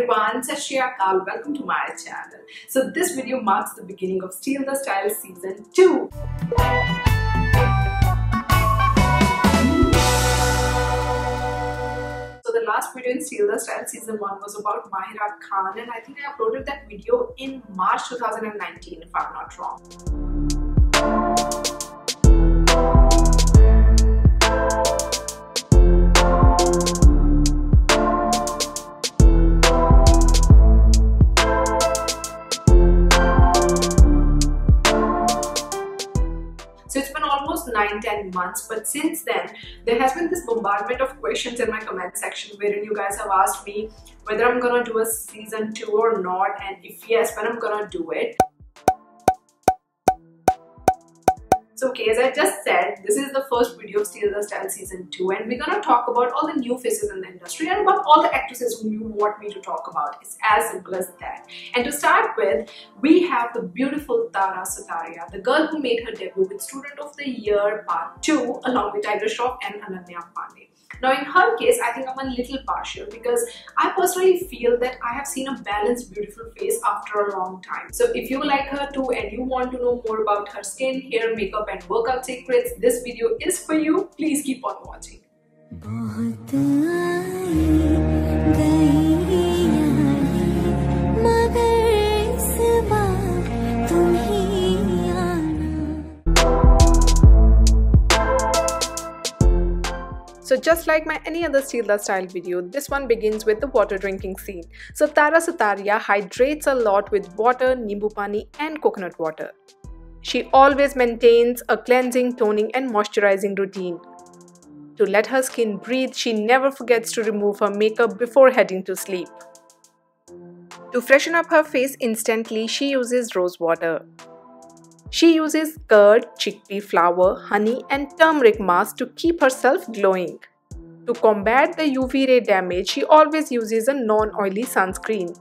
everyone, Sat Shri Akal, welcome to my channel. So this video marks the beginning of Steal the Style Season 2. So the last video in Steal the Style Season 1 was about Mahira Khan, and I think I uploaded that video in March 2019 if I'm not wrong. So it's been almost 9-10 months, but since then there has been this bombardment of questions in my comment section wherein you guys have asked me whether I'm gonna do a season 2 or not, and if yes, when I'm gonna do it. So okay, as I just said, this is the first video of Steal the Style Season 2, and we're gonna talk about all the new faces in the industry and about all the actresses whom you want me to talk about. It's as simple as that. And to start with, we have the beautiful Tara Sutaria, the girl who made her debut with Student of the Year Part 2 along with Tiger Shroff and Ananya Pandey. Now in her case, I think I'm a little partial because I personally feel that I have seen a balanced, beautiful face after a long time. So if you like her too and you want to know more about her skin, hair, makeup and workout secrets, this video is for you. Please keep on watching. So just like my any other Steal the Style video, this one begins with the water drinking scene. So Tara Sutaria hydrates a lot with water, nimbu pani and coconut water. She always maintains a cleansing, toning and moisturizing routine. To let her skin breathe, she never forgets to remove her makeup before heading to sleep. To freshen up her face instantly, she uses rose water. She uses curd, chickpea flour, honey and turmeric mask to keep herself glowing. To combat the UV ray damage, she always uses a non-oily sunscreen.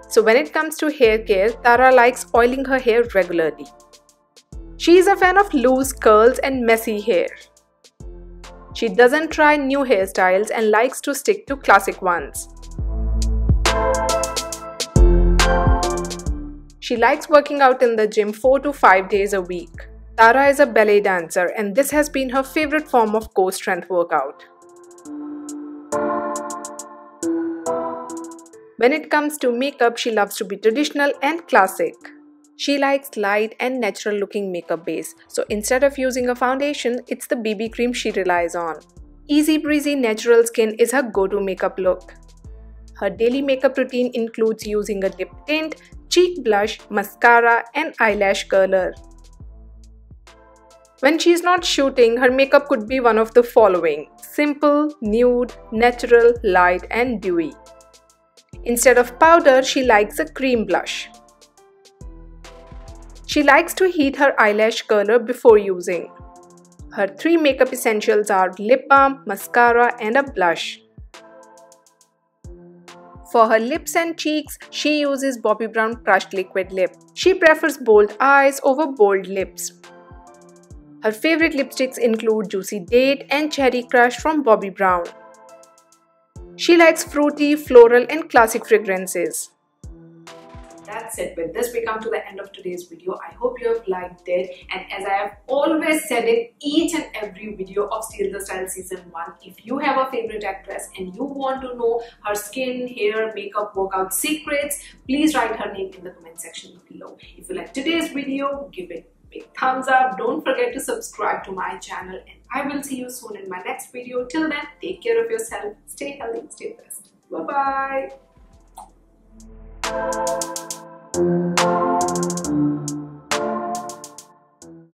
So when it comes to hair care, Tara likes oiling her hair regularly. She is a fan of loose curls and messy hair. She doesn't try new hairstyles and likes to stick to classic ones. She likes working out in the gym 4 to 5 days a week. Tara is a ballet dancer and this has been her favorite form of core strength workout. When it comes to makeup, she loves to be traditional and classic. She likes light and natural looking makeup base. So instead of using a foundation, it's the BB cream she relies on. Easy breezy natural skin is her go-to makeup look. Her daily makeup routine includes using a lip tint, cheek blush, mascara and eyelash curler. When she is not shooting, her makeup could be one of the following: simple, nude, natural, light and dewy. Instead of powder, she likes a cream blush. She likes to heat her eyelash curler before using. Her 3 makeup essentials are lip balm, mascara and a blush. For her lips and cheeks, she uses Bobbi Brown Crushed Liquid Lip. She prefers bold eyes over bold lips. Her favorite lipsticks include Juicy Date and Cherry Crush from Bobbi Brown. She likes fruity, floral and classic fragrances. That's it. With this, we come to the end of today's video. I hope you have liked it, and as I have always said in each and every video of Steal the Style Season 1, if you have a favorite actress and you want to know her skin, hair, makeup, workout secrets, please write her name in the comment section below. If you like today's video, give it a big thumbs up. Don't forget to subscribe to my channel, and I will see you soon in my next video. Till then, take care of yourself, stay healthy, stay blessed. Bye-bye.